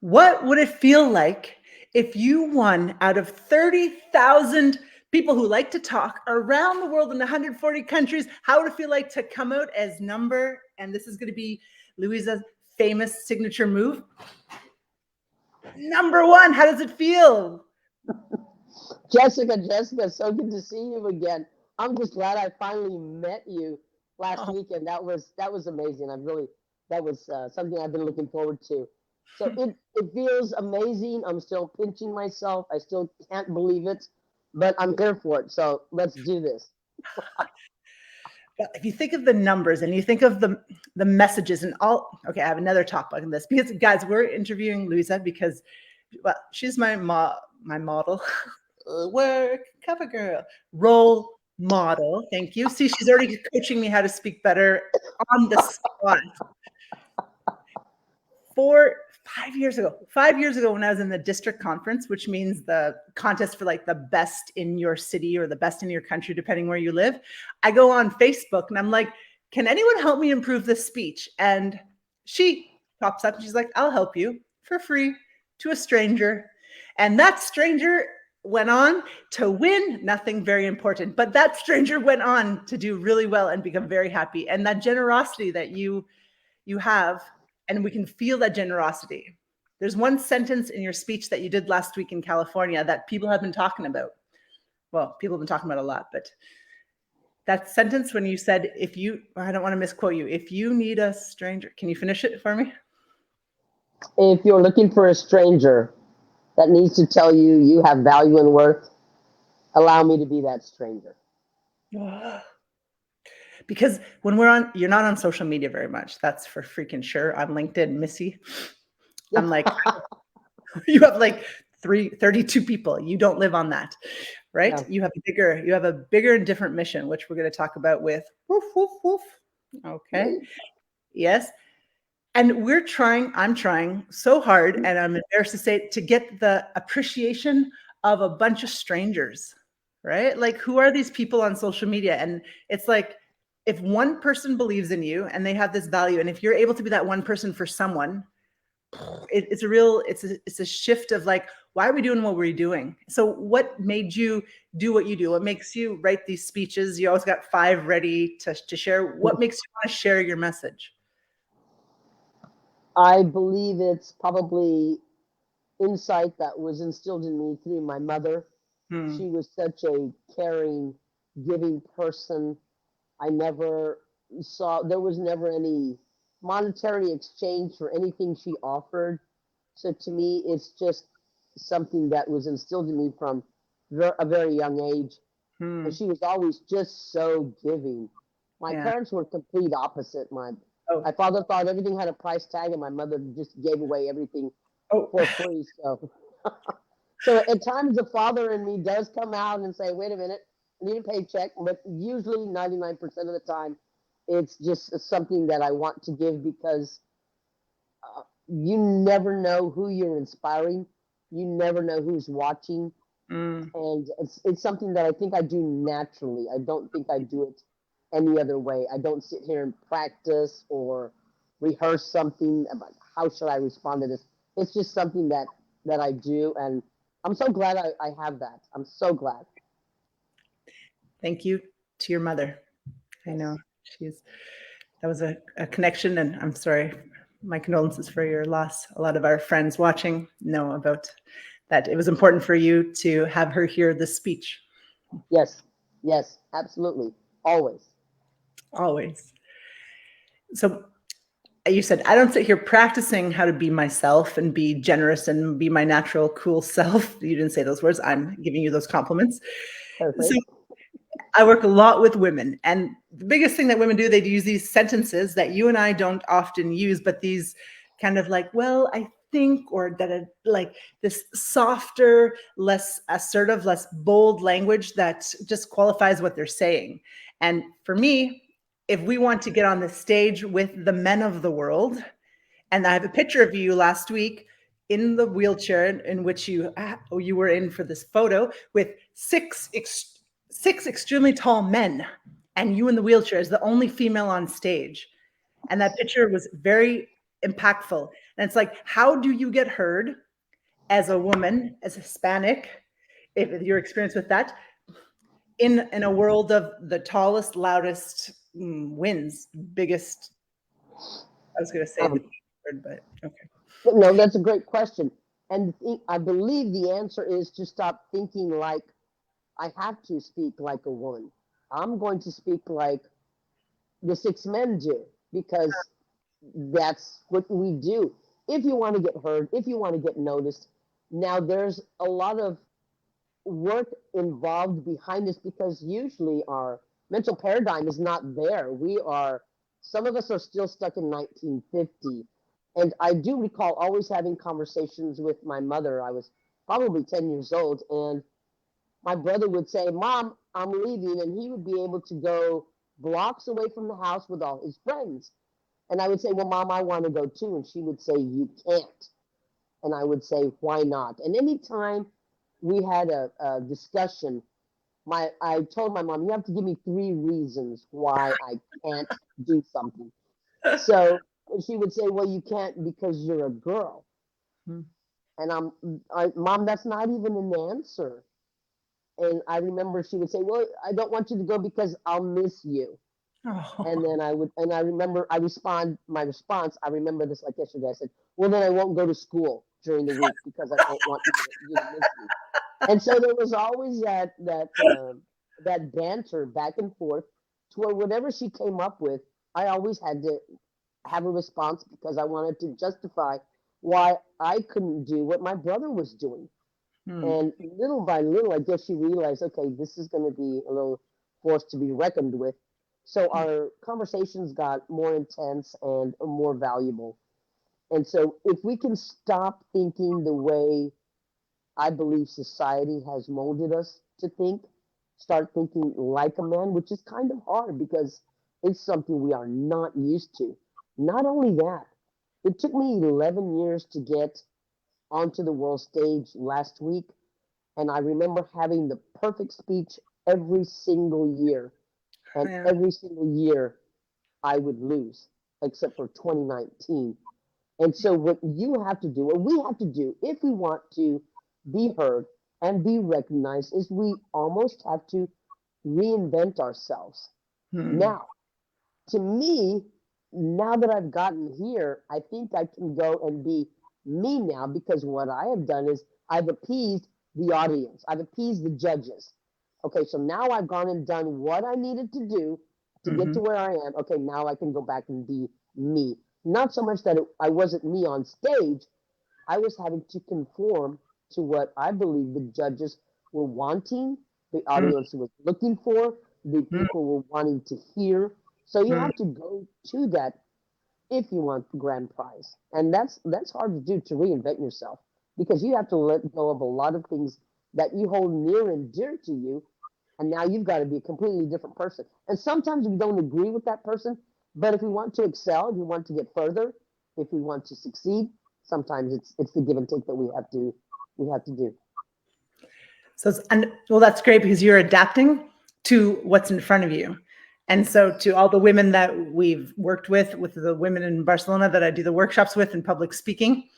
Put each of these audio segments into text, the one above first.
What would it feel like if you won out of 30,000 people who like to talk around the world in 140 countries? How would it feel like to come out as number, and this is going to be Luisa's famous signature move, number one? How does it feel? Jessica, so good to see you again. I'm just glad I finally met you last Oh, weekend. That was amazing. That was something I've been looking forward to. So it feels amazing. I'm still pinching myself. I still can't believe it, but I'm here for it. So let's do this. but if you think of the numbers and you think of the messages and all, okay, I have another topic on this because guys, we're interviewing Luisa because, well, she's my model, work, cover girl, role model. Thank you. See, she's already coaching me how to speak better on the spot. 5 years ago, when I was in the district conference, which means the contest for like the best in your city or the best in your country, depending where you live, I go on Facebook and I'm like, can anyone help me improve this speech? And she pops up and she's like, I'll help you for free to a stranger. And that stranger went on to win nothing very important, but that stranger went on to do really well and become very happy. And that generosity that you have, and we can feel that generosity. There's one sentence in your speech that you did last week in California that people have been talking about. Well, people have been talking about a lot, but that sentence when you said, I don't want to misquote you, if you need a stranger, can you finish it for me? If you're looking for a stranger that needs to tell you you have value and worth, allow me to be that stranger. Because when you're not on social media very much. That's for freaking sure. On LinkedIn, Missy, I'm like, you have like 32 people. You don't live on that, right? Yeah. You have a bigger and different mission, which we're going to talk about with woof, woof, woof. Okay. Yes. And I'm trying so hard, and I'm embarrassed to say, to get the appreciation of a bunch of strangers, right? Like, who are these people on social media? And it's like, if one person believes in you and they have this value, and if you're able to be that one person for someone, it's a shift of like, why are we doing what we're doing? So what made you do what you do? What makes you write these speeches? You always got 5 ready to share. What makes you want to share your message? I believe it's probably insight that was instilled in me through my mother. Hmm. She was such a caring, giving person. I never there was never any monetary exchange for anything she offered. So to me, it's just something that was instilled in me from a very young age. And Hmm. she was always just so giving. My Yeah. parents were complete opposite. Oh. My father thought everything had a price tag, and my mother just gave away everything Oh. for free. So at times the father in me does come out and say, "Wait a minute, I need a paycheck." But usually, 99% of the time, it's just something that I want to give because you never know who you're inspiring. You never know who's watching, Mm. and it's something that I think I do naturally. I don't think I do it any other way. I don't sit here and practice or rehearse something about how should I respond to this. It's just something that I do, and I'm so glad I have that. I'm so glad. Thank you to your mother. I know Yes. that was a connection, and I'm sorry. My condolences for your loss. A lot of our friends watching know about that. It was important for you to have her hear this speech. Yes. Yes. Absolutely. Always. Always. So you said, I don't sit here practicing how to be myself and be generous and be my natural, cool self. You didn't say those words. I'm giving you those compliments. So Perfect. I work a lot with women, and the biggest thing that women do, they use these sentences that you and I don't often use, but these kind of like, well, I think, or that like this softer, less assertive, less bold language that just qualifies what they're saying. And for me, if we want to get on the stage with the men of the world, and I have a picture of you last week in the wheelchair in which you were in for this photo with six extremely tall men, and you in the wheelchair as the only female on stage. And that picture was very impactful. And it's like, how do you get heard as a woman, as Hispanic, if your experience with that, in a world of the tallest, loudest wins, biggest, I was going to say the Um, word, but okay. no, that's a great question. And I believe the answer is to stop thinking like I have to speak like a woman. I'm going to speak like the six men do because that's what we do. If you want to get heard, if you want to get noticed, now there's a lot of work involved behind this because usually our mental paradigm is not there. Some of us are still stuck in 1950. And I do recall always having conversations with my mother. I was probably 10 years old, and my brother would say, Mom, I'm leaving. And he would be able to go blocks away from the house with all his friends. And I would say, Well, Mom, I want to go too. And she would say, You can't. And I would say, Why not? And anytime we had a discussion, I told my mom, You have to give me three reasons why I can't do something. So she would say, Well, you can't because you're a girl. Hmm. And Mom, that's not even an answer. And I remember she would say, Well, I don't want you to go because I'll miss you. Oh. And then I remember, my response, I remember this like yesterday. I said, Well, then I won't go to school during the week because I don't want you to miss me. And so there was always that banter back and forth to where whatever she came up with, I always had to have a response because I wanted to justify why I couldn't do what my brother was doing. Hmm. And little by little, I guess she realized, okay, this is going to be a little force to be reckoned with. So our conversations got more intense and more valuable. And so if we can stop thinking the way I believe society has molded us to think, start thinking like a man, which is kind of hard because it's something we are not used to. Not only that, it took me 11 years to get onto the world stage last week. And I remember having the perfect speech every single year. And Yeah. every single year I would lose, except for 2019. And so, what you have to do, what we have to do, if we want to be heard and be recognized, is we almost have to reinvent ourselves. Hmm. Now, to me, now that I've gotten here, I think I can go and be me now because what I have done is I've appeased the audience, I've appeased the judges. Okay, so now I've gone and done what I needed to do to get Hmm. to where I am. Okay, now I can go back and be me. Not so much that I wasn't me on stage, I was having to conform to what I believe the judges were wanting, the audience was looking for, the people were wanting to hear. So you Hmm. have to go to that if you want the grand prize. And that's hard to do, to reinvent yourself because you have to let go of a lot of things that you hold near and dear to you. And now you've got to be a completely different person. And sometimes we don't agree with that person, but if we want to excel, if we want to get further, if we want to succeed, sometimes it's the give and take that we have to do. So, and well, that's great because you're adapting to what's in front of you. And so, to all the women that we've worked with the women in Barcelona that I do the workshops with in public speaking,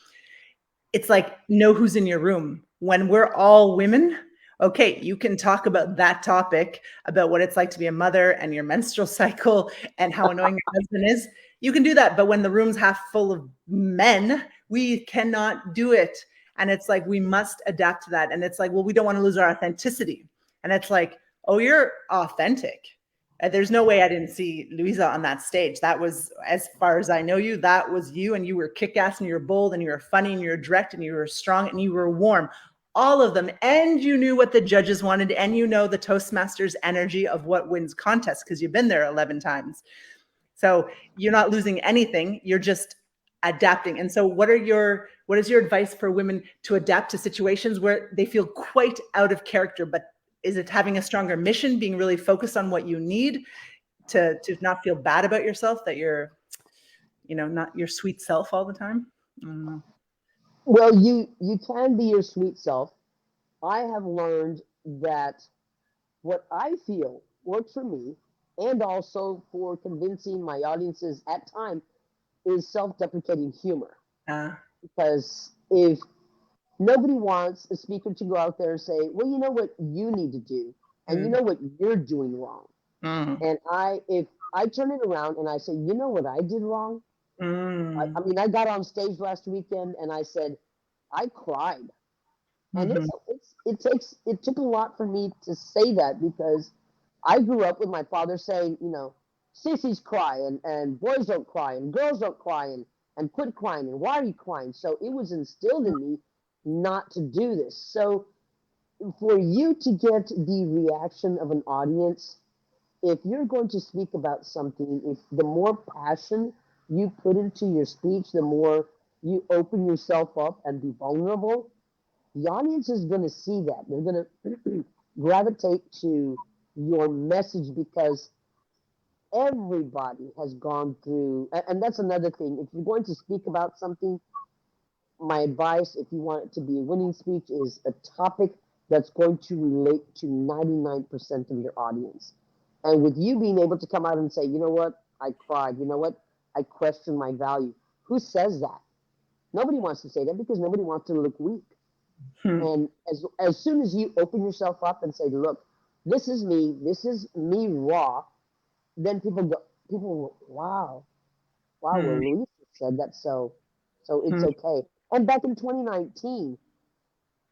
it's like, know who's in your room. When we're all women, okay, you can talk about that topic, about what it's like to be a mother and your menstrual cycle and how annoying your husband is. You can do that. But when the room's half full of men, we cannot do it. And it's like, we must adapt to that. And it's like, well, we don't want to lose our authenticity. And it's like, oh, you're authentic. There's no way I didn't see Luisa on that stage. That was, as far as I know you, that was you. And you were kick-ass and you were bold and you were funny and you were direct and you were strong and you were warm. All of them. And you knew what the judges wanted. And you know the Toastmasters energy of what wins contests because you've been there 11 times. So you're not losing anything. You're just adapting. And so what is your advice for women to adapt to situations where they feel quite out of character, but is it having a stronger mission, being really focused on what you need to not feel bad about yourself, that you're, not your sweet self all the time? I don't know. Well, you can be your sweet self. I have learned that what I feel works for me and also for convincing my audiences at time is self-deprecating humor. Because if nobody wants a speaker to go out there and say, well, you know what you need to do, and you mm, know what you're doing wrong. mm, And if I turn it around and I say, you know what I did wrong? I mm, mean, I got on stage last weekend and I said, I cried. And mhm, it took a lot for me to say that because I grew up with my father saying, sissies cry and boys don't cry and girls don't cry and quit crying and why are you crying? So it was instilled in me not to do this. So for you to get the reaction of an audience, if you're going to speak about something, if the more passion you put into your speech, the more you open yourself up and be vulnerable, the audience is going to see that. They're going to gravitate to your message because everybody has gone through, and that's another thing. If you're going to speak about something, my advice, if you want it to be a winning speech, is a topic that's going to relate to 99% of your audience. And with you being able to come out and say, you know what, I cried, you know what, I question my value. Who says that? Nobody wants to say that because nobody wants to look weak. mm, And as soon as you open yourself up and say, look, this is me raw, then people, wow, wow, well, mm, Luisa said that, so it's mm, okay. And back in 2019,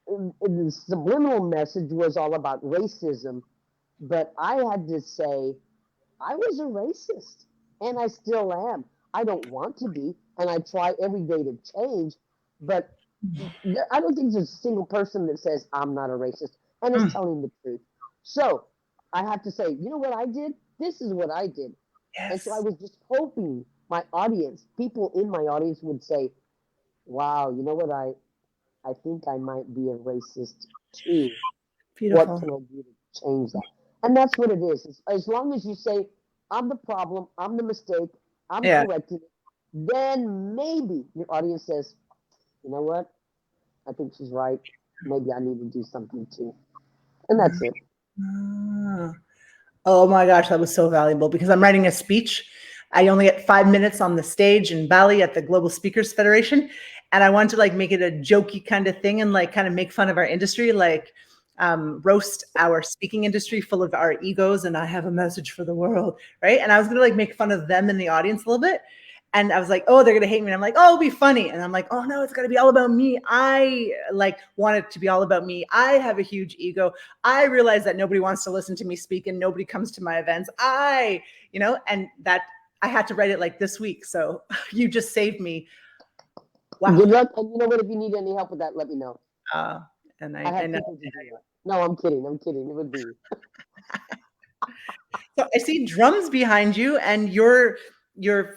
the subliminal message was all about racism, but I had to say I was a racist, and I still am. I don't want to be, and I try every day to change, but I don't think there's a single person that says I'm not a racist and is mm. telling the truth. So I have to say, you know what I did? This is what I did. And so I Yes. was just hoping my audience, people in my audience would say, wow, you know what? I think I might be a racist too. What Beautiful. can I do to change that? And that's what it is. As long as you say, I'm the problem, I'm the mistake, I'm Yeah. correcting it, then maybe your audience says, you know what? I think she's right. Maybe I need to do something too. And that's it. Ah. Oh my gosh, that was so valuable because I'm writing a speech. I only get 5 minutes on the stage in Bali at the Global Speakers Federation. And I wanted to like make it a jokey kind of thing and like kind of make fun of our industry, like roast our speaking industry full of our egos. And I have a message for the world, right? And I was going to like make fun of them in the audience a little bit. And I was like, oh, they're going to hate me. And I'm like, oh, it'll be funny. And I'm like, oh, no, it's got to be all about me. I like want it to be all about me. I have a huge ego. I realize that nobody wants to listen to me speak and nobody comes to my events. And that I had to write it like this week. So you just saved me. Wow. Good luck. And you know what? If you need any help with that, let me know. Uh, and I I have know. people to do that. No, I'm kidding. I'm kidding. It would be. So I see drums behind you, and your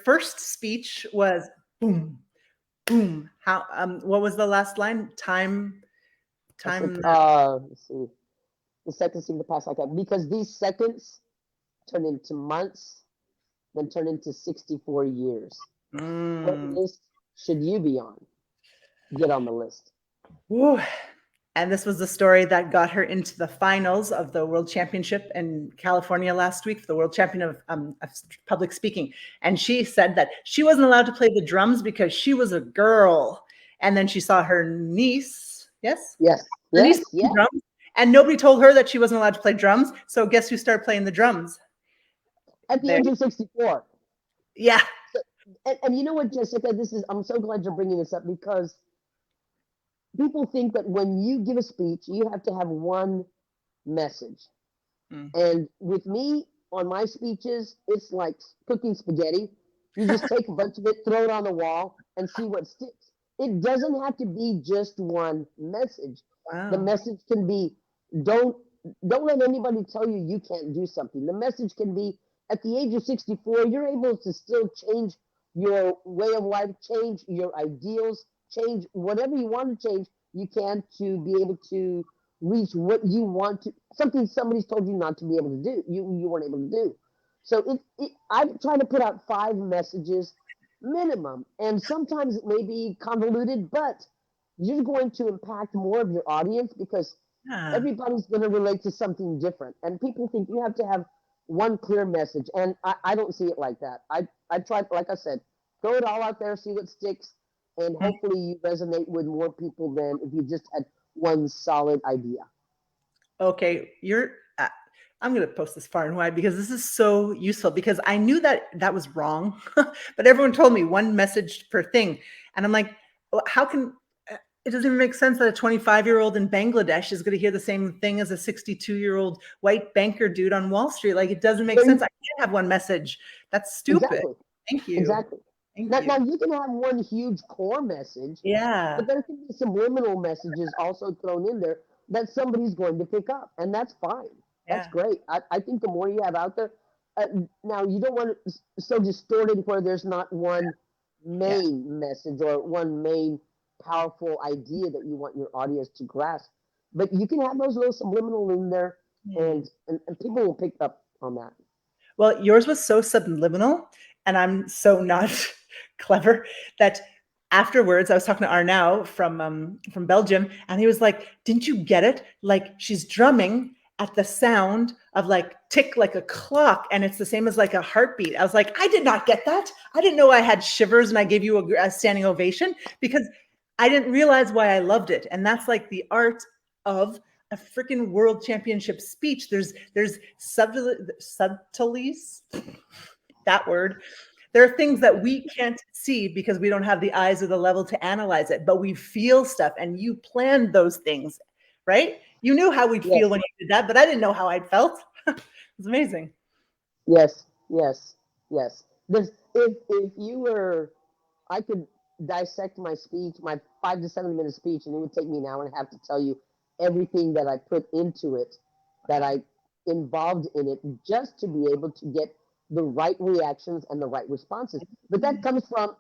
first speech was boom, boom. How what was the last line? I said, Time let's see. The seconds seem to pass like that because these seconds turn into months, then turn into 64 years. What mm, list should you be on? Get on the list. woo. And this was the story that got her into the finals of the World Championship in California last week, the World Champion of Public Speaking. And she said that she wasn't allowed to play the drums because she was a girl. And then she saw her niece, yes, Yes, her niece yes, playing yes. drums, and nobody told her that she wasn't allowed to play drums. So guess who started playing the drums? At the There, age of 64. yeah, So, and you know what, Jessica? I'm so glad you're bringing this up because people think that when you give a speech, you have to have one message. mm. And with me on my speeches, it's like cooking spaghetti. You just take a bunch of it, throw it on the wall, and see what sticks. It doesn't have to be just one message. The Wow, message can be don't don't let anybody tell you you can't do something. The message can be at the age of 64, you're able to still change your way of life, change your ideals, change whatever you want to change, you can to be able to reach what you want to something somebody's told you not to be able to do you weren't able to do. So I try to put out 5 messages minimum, and sometimes it may be convoluted, but you're going to impact more of your audience because yeah. everybody's going to relate to something different, and people think you have to have one clear message, and I don't see it like that. I try, like I said, throw it all out there, see what sticks, and hopefully you resonate with more people than if you just had one solid idea. Okay, I'm going to post this far and wide because this is so useful, because I knew that that was wrong, but everyone told me one message per thing. And I'm like, well, how can it doesn't even make sense that a 25-year-old in Bangladesh is going to hear the same thing as a 62-year-old white banker dude on Wall Street. Like, it doesn't make There sense. you, I can't have one message. That's stupid. exactly, Thank you. exactly. Thank Now you. you can have one huge core message, Yeah. but there can be subliminal messages also thrown in there that somebody's going to pick up, and that's fine. That's Yeah. great. I think the more you have out there, now you don't want it so distorted where there's not one Yeah. main message or one main powerful idea that you want your audience to grasp. But you can have those little subliminal in there, Hmm. and people will pick up on that. Well, yours was so subliminal, and I'm so not clever that afterwards I was talking to Arnau from Belgium, and he was like, "Didn't you get it? Like, she's drumming at the sound of like tick like a clock, and it's the same as like a heartbeat." I was like, "I did not get that. I didn't know I had shivers, and I gave you a standing ovation because I didn't realize why I loved it." And that's like the art of a freaking world championship speech. There's subtleties, that word. There are things that we can't see because we don't have the eyes or the level to analyze it, but we feel stuff, and you planned those things, right? You knew how we'd feel Yes, when you did that, but I didn't know how I'd felt. It's amazing. yes, yes, yes. If you were, I could dissect my speech, my 5 to 7 minute speech, and it would take me an hour and a half to tell you everything that I put into it, that Wow. I involved in it, just to be able to get the right reactions and the right responses. But that comes from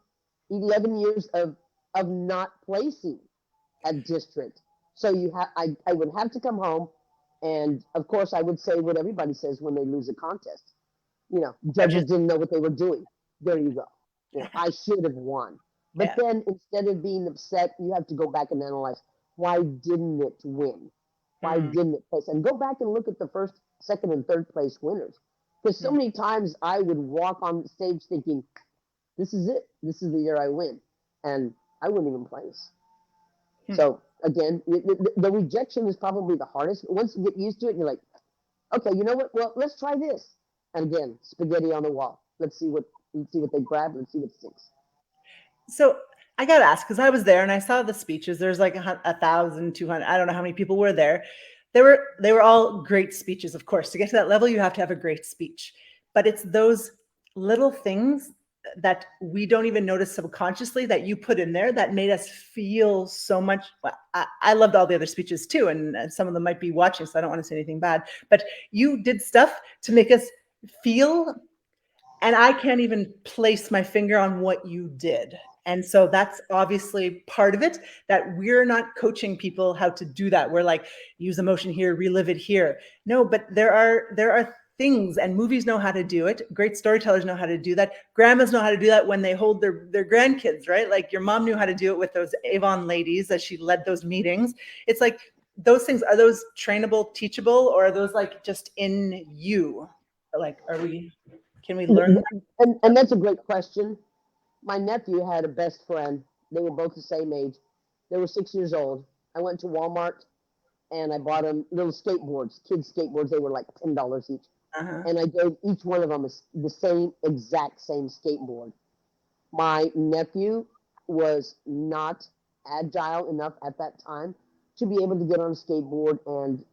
11 years of not placing at district. So I would have to come home, and of course I would say what everybody says when they lose a contest. Judges Judges. didn't know what they were doing. There you go. I should have won. But Yeah. then instead of being upset, you have to go back and analyze, why didn't it win? Why Hmm. didn't it place? And go back and look at the first, second, and third place winners. Because so Hmm. many times I would walk on stage thinking, this is it. This is the year I win. And I wouldn't even place. Hmm. So again, the rejection is probably the hardest. Once you get used to it, you're like, okay, you know what? Well, let's try this. And again, spaghetti on the wall. Let's see what they grab. Let's see what sticks. So I got to ask, because I was there and I saw the speeches. There's like 1,200. I don't know how many people were there. They were all great speeches. Of course, to get to that level, you have to have a great speech. But it's those little things that we don't even notice subconsciously that you put in there that made us feel so much. Well, I loved all the other speeches too, and some of them might be watching, so I don't want to say anything bad. But you did stuff to make us feel, and I can't even place my finger on what you did. And so that's obviously part of it, that we're not coaching people how to do that. We're like, use emotion here, relive it here. No, but there are things, and movies know how to do it. Great storytellers know how to do that. Grandmas know how to do that when they hold their grandkids, right? Like your mom knew how to do it with those Avon ladies as she led those meetings. It's like those things, are those trainable, teachable, or are those like just in you? Like, can we learn that? And that's a great question. My nephew had a best friend. They were both the same age. They were 6 years old. I went to Walmart and I bought them little skateboards, kids skateboards. They were like $10 each. Uh-huh. And I gave each one of them the same exact same skateboard. My nephew was not agile enough at that time to be able to get on a skateboard, and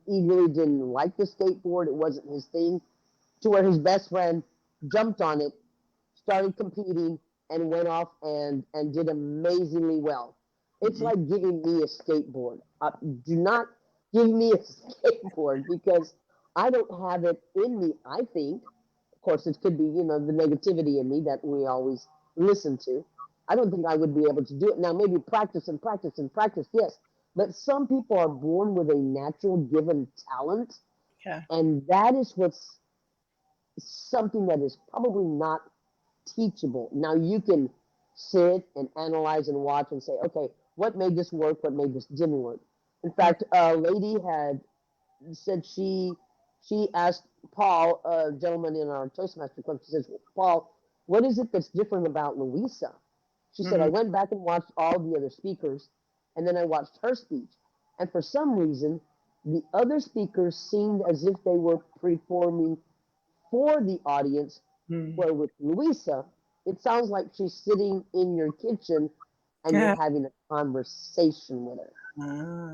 he really didn't like the skateboard. It wasn't his thing. To where his best friend jumped on it, started competing, and went off and did amazingly well. It's Mhm. like giving me a skateboard. Do not give me a skateboard because I don't have it in me. I think, of course, it could be the negativity in me that we always listen to. I don't think I would be able to do it now. Maybe practice and practice and practice, yes. But some people are born with a natural given talent, Yeah. and that is what's something that is probably not teachable. Now you can sit and analyze and watch and say, okay, what made this work? What made this didn't work? In Mm. fact, a lady had said she asked Paul, a gentleman in our Toastmaster club, she says, Paul, what is it that's different about Louisa? She said, I went back and watched all the other speakers, and then I watched her speech. And for some reason, the other speakers seemed as if they were performing for the audience, where with Luisa, it sounds like she's sitting in your kitchen and you're having a conversation with her.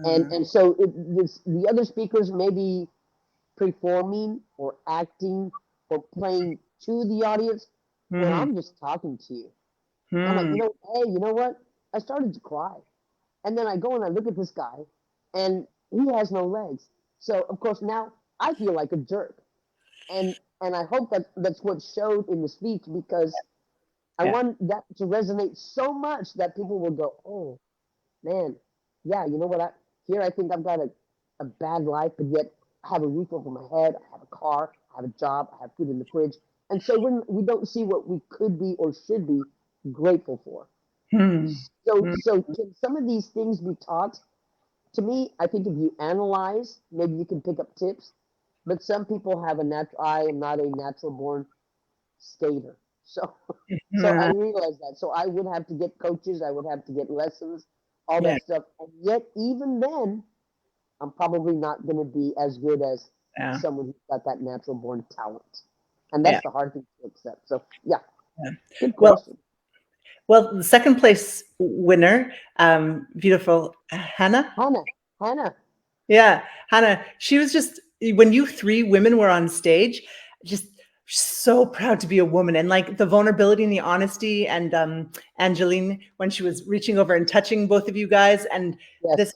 And so the other speakers may be performing or acting or playing to the audience, but I'm just talking to you. I'm like, hey, you know what? I started to cry. And then I go and I look at this guy, and he has no legs. So, of course, now I feel like a jerk. And I hope that that's what showed in the speech, because I want that to resonate so much that people will go, oh, man, yeah, you know what? I think I've got a bad life, but yet I have a roof over my head, I have a car, I have a job, I have food in the fridge. And so when we don't see what we could be or should be grateful for. So can some of these things be taught? To me, I think if you analyze, maybe you can pick up tips. But some people have a natural. I am not a natural born skater, so I realize that. So I would have to get coaches. I would have to get lessons, all that stuff. And yet, even then, I'm probably not going to be as good as someone who's got that natural born talent. And that's the hard thing to accept. So good question. Well, the second place winner, beautiful Hannah. Yeah, Hannah. She was just, when you three women were on stage, just so proud to be a woman, and like the vulnerability and the honesty, and Angeline, when she was reaching over and touching both of you guys, and this,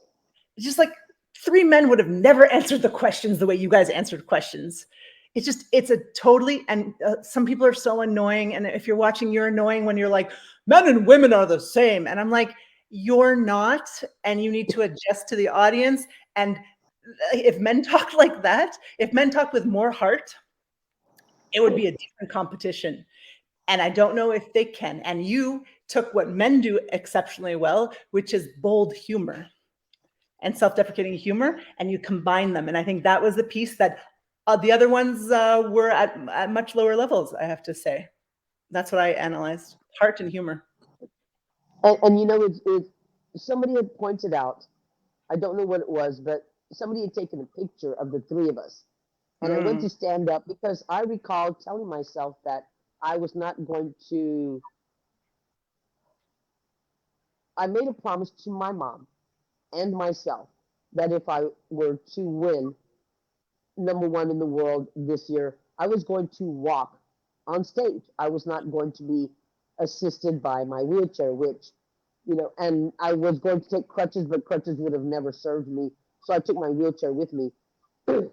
just like three men would have never answered the questions the way you guys answered questions. It's a totally, and some people are so annoying. And if you're watching, you're annoying when you're like, men and women are the same. And I'm like, you're not, and you need to adjust to the audience. And if men talk like that, if men talk with more heart, it would be a different competition. And I don't know if they can. And you took what men do exceptionally well, which is bold humor and self-deprecating humor, and you combine them. And I think that was the piece that the other ones were at much lower levels, I have to say. That's what I analyzed, heart and humor. And you know, somebody had pointed out, I don't know what it was, but somebody had taken a picture of the three of us. And I went to stand up because I recall telling myself that I was not going to, I made a promise to my mom and myself that if I were to win #1 in the world this year, I was going to walk on stage. I was not going to be assisted by my wheelchair, which, you know, and I was going to take crutches, but crutches would have never served me. So I took my wheelchair with me.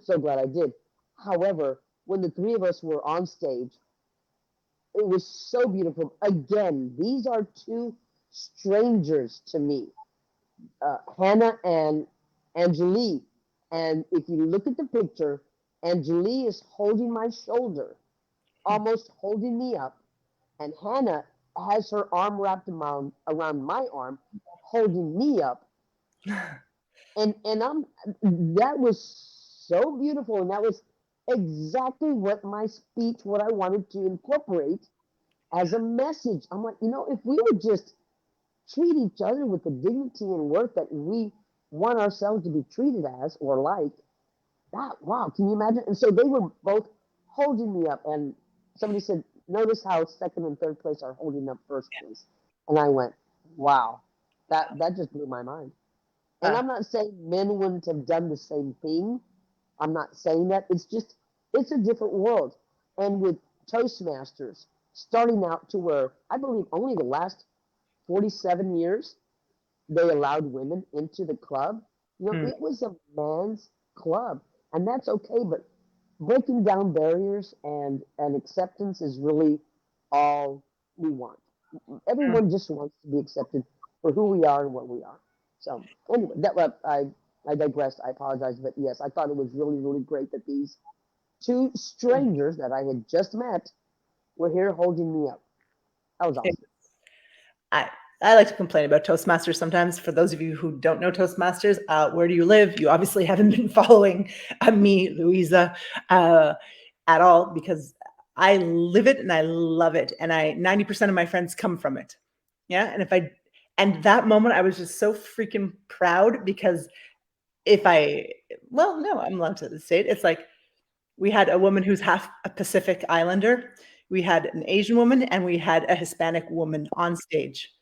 So glad I did. However, when the three of us were on stage, it was so beautiful. Again, these are two strangers to me, Hannah and Angelique. And if you look at the picture, Angelique is holding my shoulder, almost holding me up, and Hannah has her arm wrapped around my arm, holding me up. And that was so beautiful, and that was exactly what my speech, what I wanted to incorporate as a message. I'm like, you know, if we would just treat each other with the dignity and worth that we want ourselves to be treated as or like, that, wow, can you imagine? And so they were both holding me up, and somebody said, notice how second and third place are holding up first place. And I went, wow, that just blew my mind. And I'm not saying men wouldn't have done the same thing. I'm not saying that. It's just, it's a different world. And with Toastmasters starting out to where I believe only the last 47 years they allowed women into the club. You know, it was a man's club, and that's okay. But breaking down barriers and acceptance is really all we want. Everyone just wants to be accepted for who we are and what we are. So anyway, I digressed. I apologize, but yes, I thought it was really, really great that these two strangers that I had just met were here holding me up. That was awesome. I like to complain about Toastmasters sometimes. For those of you who don't know Toastmasters, where do you live? You obviously haven't been following me, Luisa, at all, because I live it and I love it. And 90% of my friends come from it. Yeah. And that moment I was just so freaking proud because well, no, I'm allowed to say it. It's like we had a woman who's half a Pacific Islander, we had an Asian woman, and we had a Hispanic woman on stage.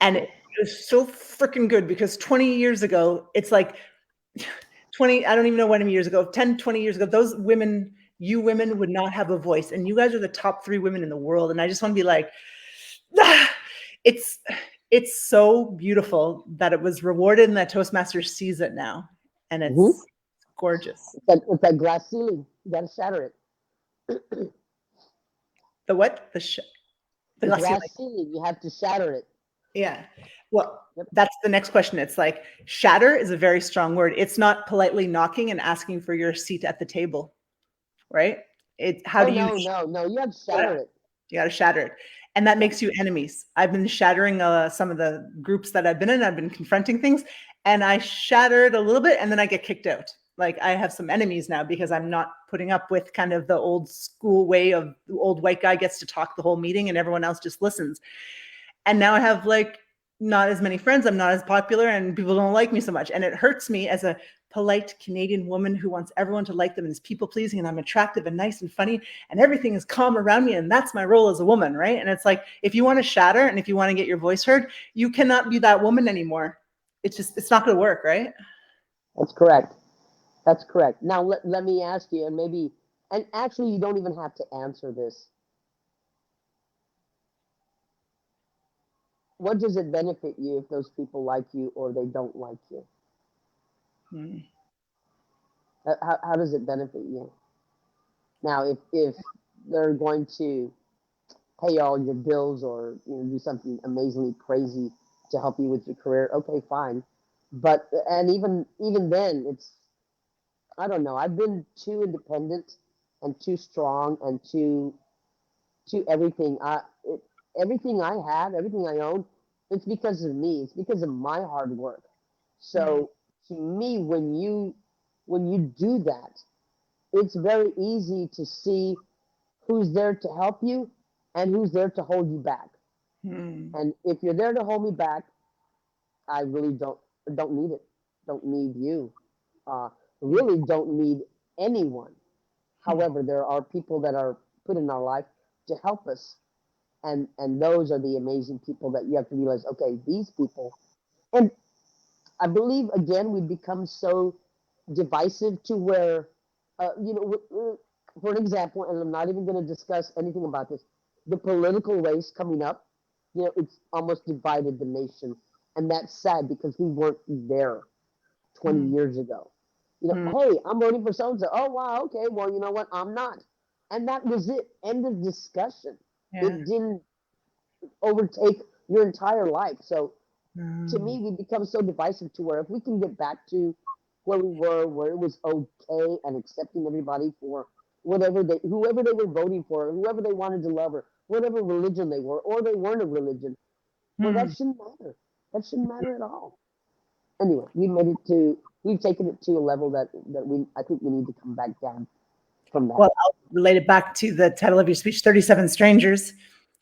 And it was so freaking good because 20 years ago, it's like 20, I don't even know how many years ago, 10, 20 years ago, those women, you women would not have a voice. And you guys are the top 3 women in the world. And I just want to be like, ah, it's it's so beautiful that it was rewarded and that Toastmasters sees it now. And Mm-hmm. it's gorgeous. It's that glass ceiling. You got to shatter it. The what? The The glass ceiling. glass ceiling. You have to shatter it. Yeah. Well, Yep. that's the next question. It's like shatter is a very strong word. It's not politely knocking and asking for your seat at the table, right? How Oh do you no, no, no! You have to yeah, shatter it. you got to shatter it. And that Yeah. makes you enemies. I've been shattering some of the groups that I've been in. I've been confronting things and I shattered a little bit and then I get kicked out. Like I have some enemies now because I'm not putting up with kind of the old school way of the old white guy gets to talk the whole meeting and everyone else just listens. And now I have like not as many friends. I'm not as popular and people don't like me so much. And it hurts me as a polite Canadian woman who wants everyone to like them and is people pleasing and I'm attractive and nice and funny and everything is calm around me. And that's my role as a woman, right? And it's like, if you want to shatter and if you want to get your voice heard, you cannot be that woman anymore. It's not going to work, right? That's correct. That's correct. Now let me ask you, and maybe, and actually, you don't even have to answer this. What does it benefit you if those people like you or they don't like you? Hmm. How does it benefit you? Now, if they're going to pay all your bills or do something amazingly crazy to help you with your career, okay, fine. But and even then, it's I don't know. I've been too independent and too strong and too everything. Everything I have, everything I own, it's because of me. It's because of my hard work. Hmm. So to me, when you do that, it's very easy to see who's there to help you and who's there to hold you back. Hmm. And if you're there to hold me back, I really don't need it. Don't need you. Really don't need anyone. Hmm. However, there are people that are put in our life to help us, and those are the amazing people that you have to realize. Okay, these people, and I believe again we become so divisive to where, for an example, and I'm not even going to discuss anything about this, the political race coming up, it's almost divided the nation, and that's sad because we weren't there 20 Hmm. years ago. Hmm. Hey, I'm voting for so and so. Oh, wow, okay, well, you know what? I'm not. And that was it. End of discussion. Yeah. It didn't overtake your entire life. So to Hmm. me, we become so divisive to where if we can get back to where we were, where it was okay and accepting everybody for whoever they were voting for, whoever they wanted to love, or whatever religion they were, or they weren't a religion, well, that Hmm. shouldn't matter. That shouldn't matter at all. Anyway, we've taken it to a level that I think we need to come back down from that. Well, I'll relate it back to the title of your speech, 37 Strangers,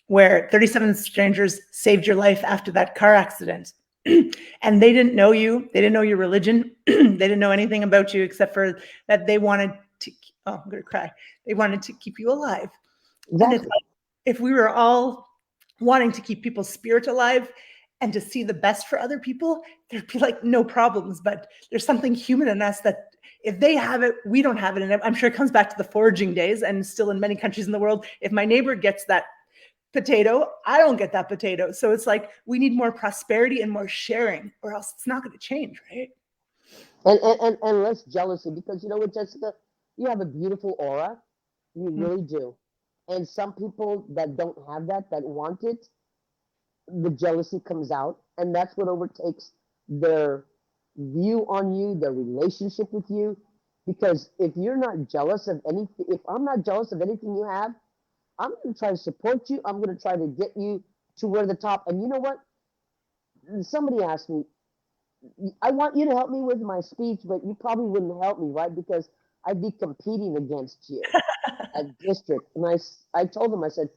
where 37 strangers saved your life after that car accident. And they didn't know you. They didn't know your religion. They didn't know anything about you except for that they wanted to, oh, I'm going to cry. They wanted to keep you alive. And it's Exactly. like, if we were all wanting to keep people's spirit alive and to see the best for other people, there'd be like no problems. But there's something human in us that if they have it, we don't have it. And I'm sure it comes back to the foraging days and still in many countries in the world. If my neighbor gets that potato, I don't get that potato. So it's like we need more prosperity and more sharing, or else it's not going to change, right? And less jealousy because you know what, Jessica, you have a beautiful aura. You Hmm. really do. And some people that don't have that want it, the jealousy comes out, and that's what overtakes their view on you, their relationship with you. Because if you're not jealous of anything, if I'm not jealous of anything you have, I'm going to try to support you. I'm going to try to get you to where the top. And you know what? Somebody asked me, I want you to help me with my speech, but you probably wouldn't help me, right? Because I'd be competing against you at district. And I told them, I said,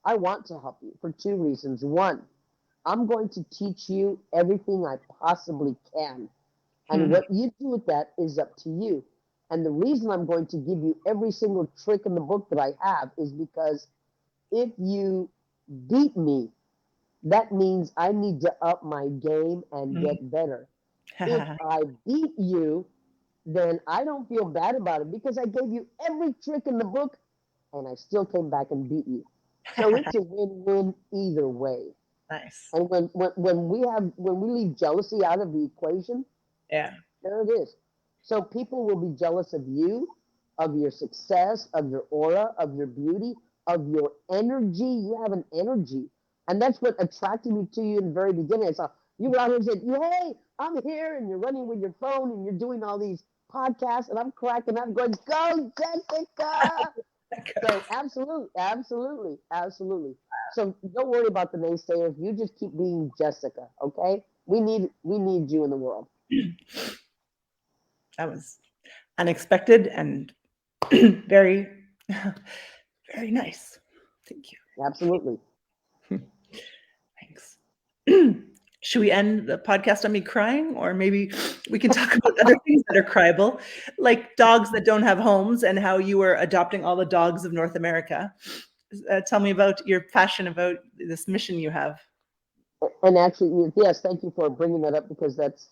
I want to help you for two reasons. One, I'm going to teach you everything I possibly can. And Hmm. what you do with that is up to you. And the reason I'm going to give you every single trick in the book that I have is because if you beat me, that means I need to up my game and Hmm. get better. If I beat you, then I don't feel bad about it because I gave you every trick in the book and I still came back and beat you. So it's a win-win either way. Nice. And when we leave jealousy out of the equation, Yeah. there it is. So people will be jealous of you, of your success, of your aura, of your beauty, of your energy. You have an energy. And that's what attracted me to you in the very beginning. I saw you were out here and said, hey, I'm here, and you're running with your phone and you're doing all these podcasts, and I'm cracking up going, go, Jessica. So absolutely, absolutely, absolutely. So don't worry about the naysayers. You just keep being Jessica, okay? We need you in the world. That was unexpected and very, very nice. Thank Absolutely. you. Thanks. Should we end the podcast on me crying, or maybe we can talk about other things that are cryable, like dogs that don't have homes and how you were adopting all the dogs of North America? Tell me about your passion about this mission you have. And actually, yes, thank you for bringing that up because that's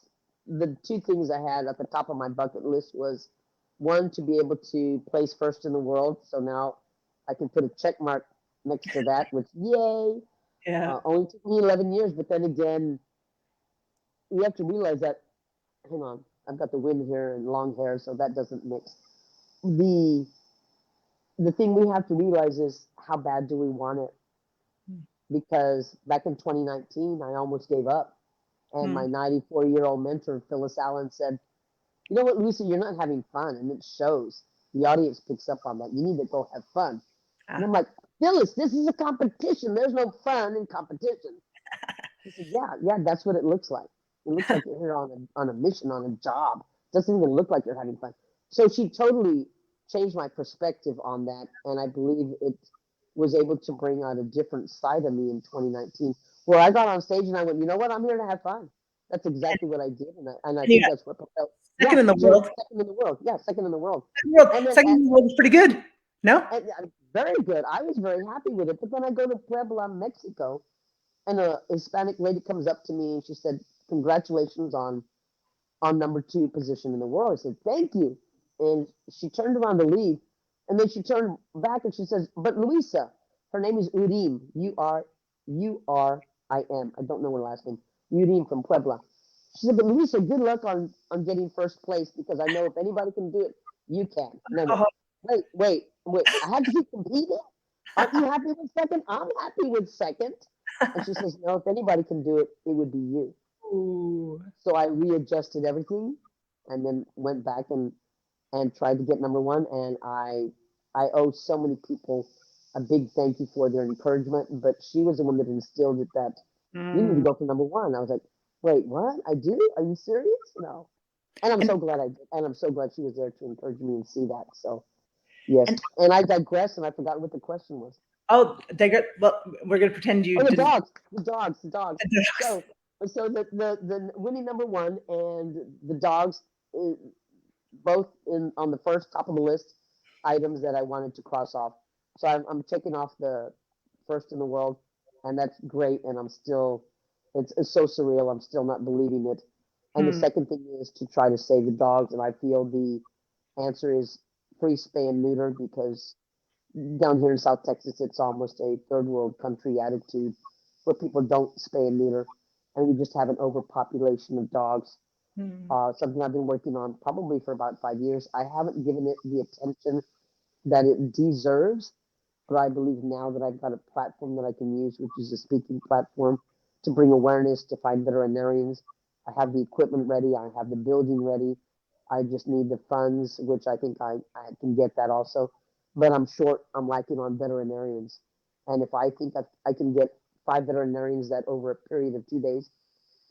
the two things I had at the top of my bucket list was one to be able to place first in the world. So now I can put a check mark next to that, which yay! Yeah. Only took me 11 years, but then again, you have to realize that. Hang on, I've got the wind here and long hair, so that doesn't mix. The the thing we have to realize is how bad do we want it? Because back in 2019, I almost gave up. And Hmm. my 94-year-old mentor, Phyllis Allen, said, you know what, Lucy, you're not having fun. And it shows. The audience picks up on that. You need to go have fun. And Ah. I'm like, Phyllis, this is a competition. There's no fun in competition. She said, yeah, that's what it looks like. It looks like you're here on a mission, on a job. It doesn't even look like you're having fun. So she totally changed my perspective on that. And I believe it was able to bring out a different side of me in 2019, where I got on stage and I went, you know what? I'm here to have fun. That's exactly what I did. And I And you think got that's what propelled. second Yeah, in the so world. second in the world. Yeah, second in the world. And then Second in the world is pretty good. No? very good. I was very happy with it. But then I go to Puebla, Mexico, and a Hispanic lady comes up to me and she said, "Congratulations on number two position in the world." I said, "Thank you." And she turned around to leave, and then she turned back and she says, "But Luisa, her name is Urim, Urim. I don't know her last name. Urim from Puebla." She said, "But Luisa, good luck on getting first place because I know if anybody can do it, you can." And I went, Oh. "Wait! I have to keep competing. Aren't you happy with second? I'm happy with second." And she says, "No, if anybody can do it, it would be you." Ooh. So I readjusted everything and then went back and tried to get number one. And I owe so many people a big thank you for their encouragement. But she was the one that instilled it that you need to Mm. go for number one. I was like, wait, what? I do? Are you serious? No. And I'm And so glad I did. And I'm so glad she was there to encourage me and see that. So yes. and And I digress and I forgot what the question was. oh, they got well. We're gonna pretend you Oh, the didn't. dogs, the dogs. So, so the winning number one and the dogs, both in on the first top of the list items that I wanted to cross off. So I'm checking off the first in the world, and that's great. And I'm still, it's so surreal. I'm still not believing it. And the Hmm. second thing is to try to save the dogs, and I feel the answer is free spay and neuter because down here in South Texas, it's almost a third world country attitude where people don't spay and neuter, and we just have an overpopulation of dogs. Hmm. Something I've been working on probably for about 5 years. I haven't given it the attention that it deserves, but I believe now that I've got a platform that I can use, which is a speaking platform, to bring awareness to find veterinarians. I have the equipment ready, I have the building ready. I just need the funds, which I think I can get that also. But I'm short, I'm lacking on veterinarians. And if I think I can get 5 veterinarians that over a period of 2 days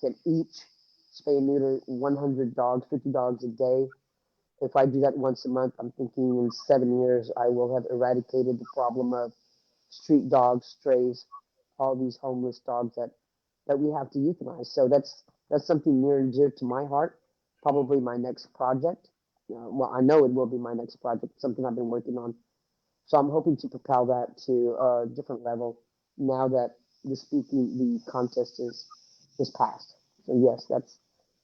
can each spay and neuter 100 dogs, 50 dogs a day. If I do that once a month, I'm thinking in 7 years I will have eradicated the problem of street dogs, strays, all these homeless dogs that that we have to euthanize. So that's something near and dear to my heart. Probably my next project. Well, I know it will be my next project. Something I've been working on. So I'm hoping to propel that to a different level now that the contest is passed. So yes,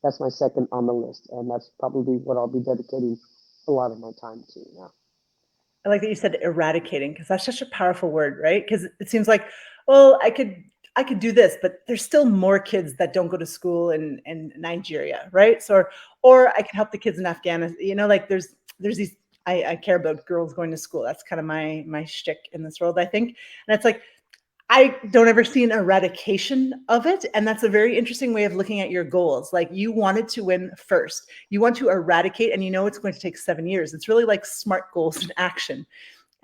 that's my second on the list, and that's probably what I'll be dedicating a lot of my time to now. I like that you said eradicating, because that's such a powerful word, right? Because it seems like, well, I could do this, but there's still more kids that don't go to school in Nigeria, right? So or I can help the kids in Afghanistan. Like there's these I care about girls going to school. That's kind of my shtick in this world, I think. And it's like I don't ever see an eradication of it. And that's a very interesting way of looking at your goals. Like you wanted to win first. You want to eradicate, and it's going to take 7 years. It's really like SMART goals in action.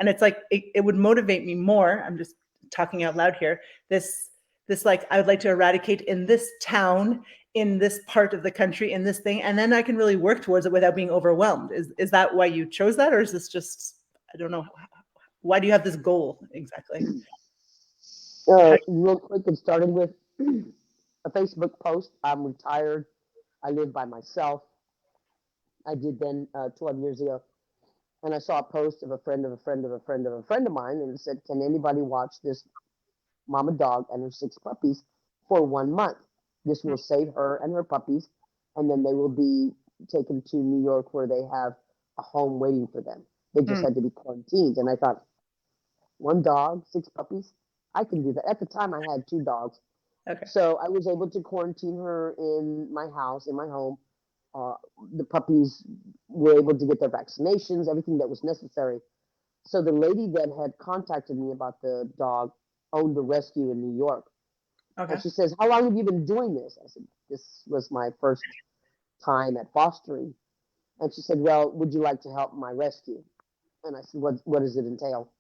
And it's like it would motivate me more. I'm just talking out loud here. This like I would like to eradicate in this town, in this part of the country, in this thing, and then I can really work towards it without being overwhelmed. Is that why you chose that, or is this just I don't know? Why do you have this goal exactly? Real quick, it started with a Facebook post. I'm retired. I live by myself. I did then 12 years ago. And I saw a post of a friend of a friend of a friend of a friend of mine, and it said, "Can anybody watch this mama dog and her 6 puppies for 1 month? This will save her and her puppies, and then they will be taken to New York where they have a home waiting for them. They just Mm, had to be quarantined." And I thought, 1 dog, 6 puppies? I can do that. At the time, I had 2 dogs. okay. So I was able to quarantine her in my house, in my home. Uh, the puppies were able to get their vaccinations, everything that was necessary. So the lady that had contacted me about the dog owned a rescue in New York. And Okay. she says, "How long have you been doing this?" I said, "This was my first time at fostering." And she said, "Well, would you like to help my rescue?" And I said, what does it entail?"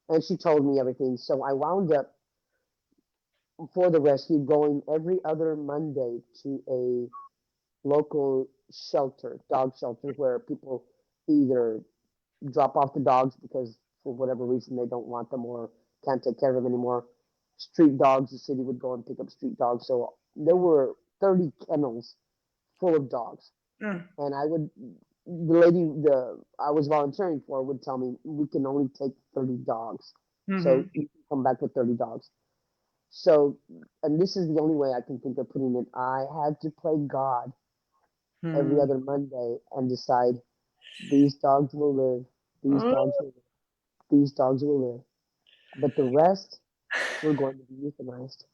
And she told me everything. So I wound up for the rescue going every other Monday to a local shelter, dog shelter, where people either drop off the dogs because for whatever reason they don't want them or can't take care of them anymore. Street dogs, the city would go and pick up street dogs. So there were 30 kennels full of dogs. Mm, And the lady I was volunteering for would tell me, "We can only take 30 dogs. So mhm, you can come back with 30 dogs." So, and this is the only way I can think of putting it. I had to play God every mm. other Monday and decide, these dogs will live, these Mm. dogs will live, these dogs will live, but the rest were going to be euthanized.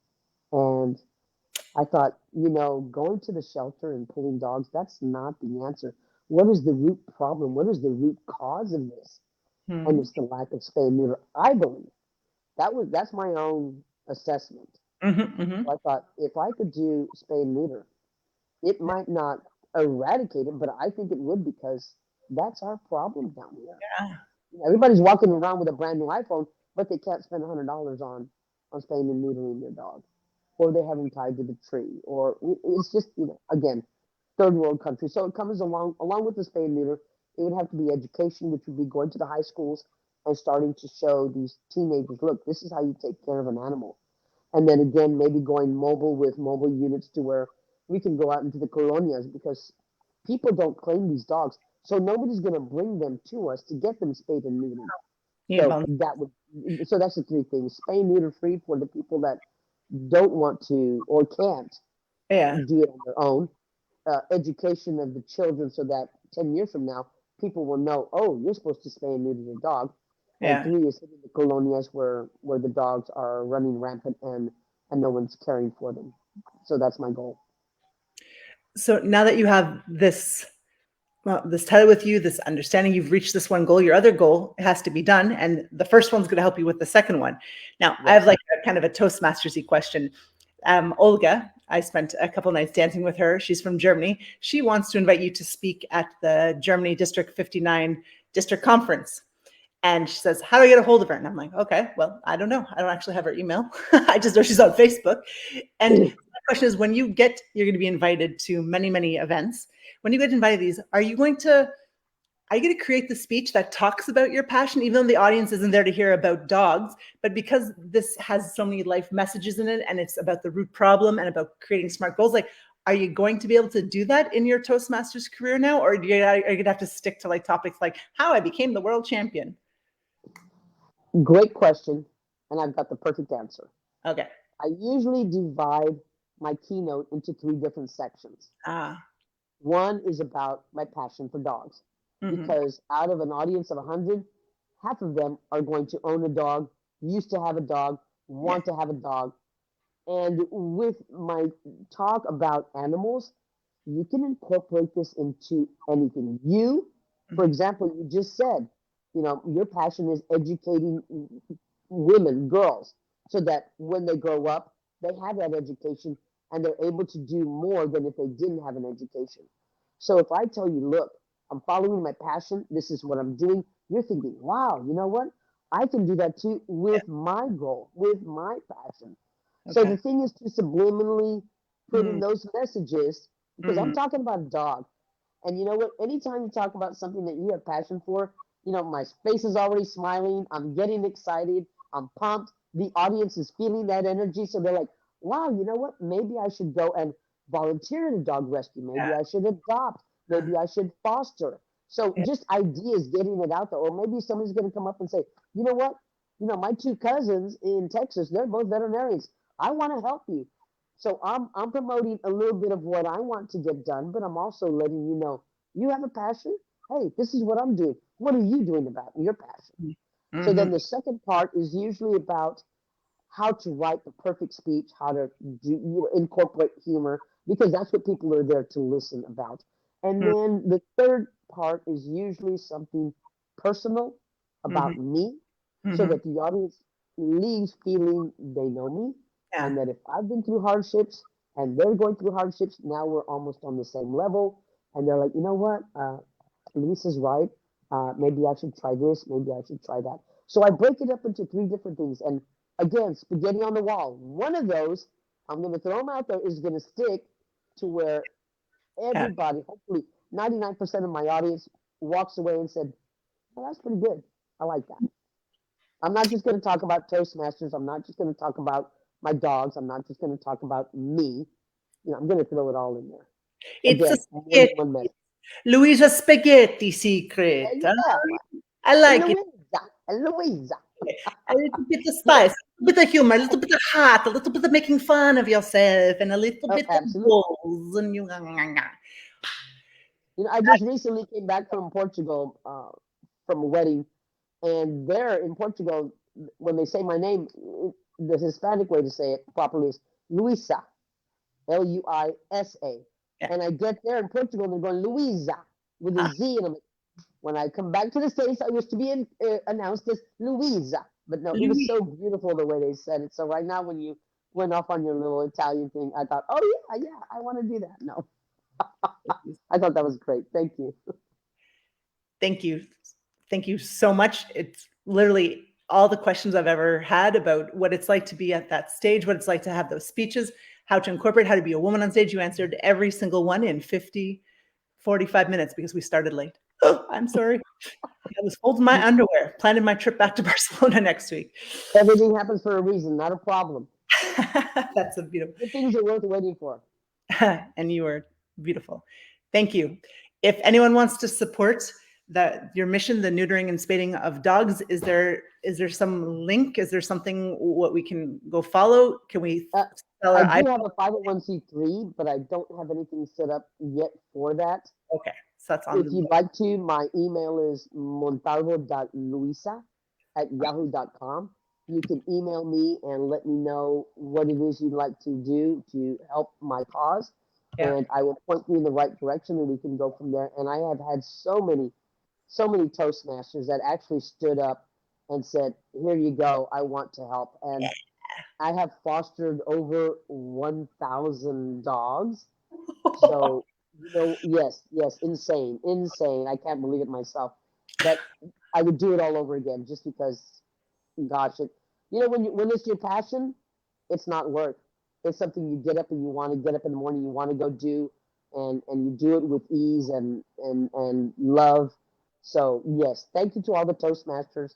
And I thought, going to the shelter and pulling dogs, that's not the answer. What is the root problem? What is the root cause of this? And Mhm, it's the lack of spay and neuter. I believe that's my own assessment. mhm, mhm. So I thought, if I could do spay and neuter, it might not eradicate it, but I think it would, because that's our problem down here. Yeah. Everybody's walking around with a brand new iPhone, but they can't spend $100 on spaying and neutering their dog, or they have them tied to the tree, or it's just again, third world country. So it comes along with the spay and neuter. It would have to be education, which would be going to the high schools and starting to show these teenagers, look, this is how you take care of an animal. And then again, maybe going mobile with mobile units to where we can go out into the colonias, because people don't claim these dogs. So nobody's going to bring them to us to get them spayed and neutered. Yeah, So well, that's the three things: spay neuter free for the people that don't want to or can't yeah, do it on their own. Education of the children so that 10 years from now, people will know, oh, you're supposed to spay and neuter your dog. And yeah. three is hitting the colonias where the dogs are running rampant and no one's caring for them. So that's my goal. So now that you have this, well, this title with you, this understanding, you've reached this one goal, your other goal has to be done. And the first one's going to help you with the second one. Now, I have Yes. like a kind of a Toastmasters-y question. Olga, I spent a couple nights dancing with her. She's from Germany. She wants to invite you to speak at the Germany District 59 District Conference. And she says, how do I get a hold of her? And I'm like, okay, well, I don't know. I don't actually have her email. I just know she's on Facebook. And my question is, when you're going to be invited to many, many events. When you get invited to these, are you going to I get to create the speech that talks about your passion, even though the audience isn't there to hear about dogs. But because this has so many life messages in it, and it's about the root problem and about creating smart goals, like, are you going to be able to do that in your Toastmasters career now? Or are you going to have to stick to like topics like how I became the world champion? Great question. And I've got the perfect answer. Okay. I usually divide my keynote into three different sections. One is about my passion for dogs, because out of an audience of 100, half of them are going to own a dog, used to have a dog, want to have a dog. And with my talk about animals, you can incorporate this into anything. You, for example, you just said, your passion is educating women, girls, so that when they grow up, they have that education and they're able to do more than if they didn't have an education. So if I tell you, look, I'm following my passion, this is what I'm doing, you're thinking, wow, you know what? I can do that too with my goal, with my passion. So the thing is to subliminally put in those messages, because I'm talking about a dog. And you know what? Anytime you talk about something that you have passion for, my face is already smiling. I'm getting excited. I'm pumped. The audience is feeling that energy. So they're like, wow, you know what? Maybe I should go and volunteer at a dog rescue. Maybe I should adopt. Maybe I should foster. So just ideas, getting it out there. Or maybe somebody's going to come up and say, you know what? My two cousins in Texas, they're both veterinarians. I want to help you. So I'm promoting a little bit of what I want to get done, but I'm also letting you know, you have a passion. Hey, this is what I'm doing. What are you doing about your passion? So then the second part is usually about how to write the perfect speech, how to incorporate humor, because that's what people are there to listen about. And then the third part is usually something personal about me, so that the audience leaves feeling they know me, and that if I've been through hardships and they're going through hardships, now we're almost on the same level. And they're like, you know what? Lisa's right. Maybe I should try this. Maybe I should try that. So I break it up into three different things. And again, spaghetti on the wall. One of those, I'm going to throw them out there, is going to stick to where everybody, hopefully 99% of my audience, walks away and said, well, that's pretty good. I like that. I'm not just going to talk about Toastmasters. I'm not just going to talk about my dogs. I'm not just going to talk about me. I'm going to throw it all in there. It's a Again, more than spaghetti. one message. Louisa spaghetti secret. Yeah. I like it. Luisa. A little bit of spice, a little bit of humor, a little bit of heart, a little bit of making fun of yourself, and a little bit of balls. And I just recently came back from Portugal from a wedding, and there in Portugal, when they say my name, the Hispanic way to say it properly is Luisa, Luisa. And I get there in Portugal, and they're going Luisa with a Z, and I'm like, when I come back to the States, I wish to be announced as Luisa. But no, it was so beautiful the way they said it. So right now, when you went off on your little Italian thing, I thought, oh, yeah, I want to do that. No. I thought that was great. Thank you. Thank you. Thank you so much. It's literally all the questions I've ever had about what it's like to be at that stage, what it's like to have those speeches, how to incorporate, how to be a woman on stage. You answered every single one in 45 minutes because we started late. Oh, I'm sorry. I was folding my underwear, planning my trip back to Barcelona next week. Everything happens for a reason, not a problem. That's a beautiful. Good things are worth waiting for. And you were beautiful. Thank you. If anyone wants to support your mission, the neutering and spading of dogs, is there some link? Is there something what we can go follow? Can we sell our I do have a 501c3, but I don't have anything set up yet for that. Okay. So that's on. If you'd like to, my email is montalvo.luisa@yahoo.com. You can email me and let me know what it is you'd like to do to help my cause. And I will point you in the right direction, and we can go from there. And I have had so many Toastmasters that actually stood up and said, here you go, I want to help. And I have fostered over 1,000 dogs. So, yes, insane. I can't believe it myself. But I would do it all over again just because, gosh, when it's your passion, it's not work. It's something you get up and you want to get up in the morning, you want to go do, and you do it with ease and love. So yes, thank you to all the Toastmasters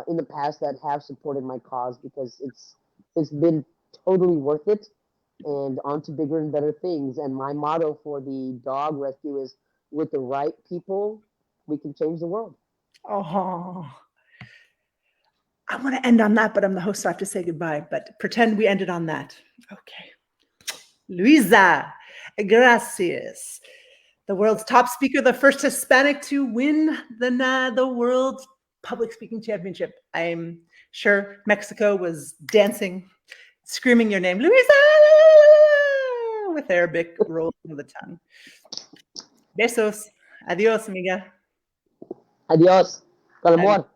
in the past that have supported my cause, because it's been totally worth it, and on to bigger and better things. And my motto for the dog rescue is, with the right people, we can change the world. Oh, I want to end on that, but I'm the host, so I have to say goodbye. But pretend we ended on that. Okay. Luisa, gracias. The world's top speaker, the first Hispanic to win the World Public Speaking Championship. I'm sure Mexico was dancing, screaming your name, Luisa, with Arabic rolls of the tongue. Besos. Adios, amiga. Adios. Con amor.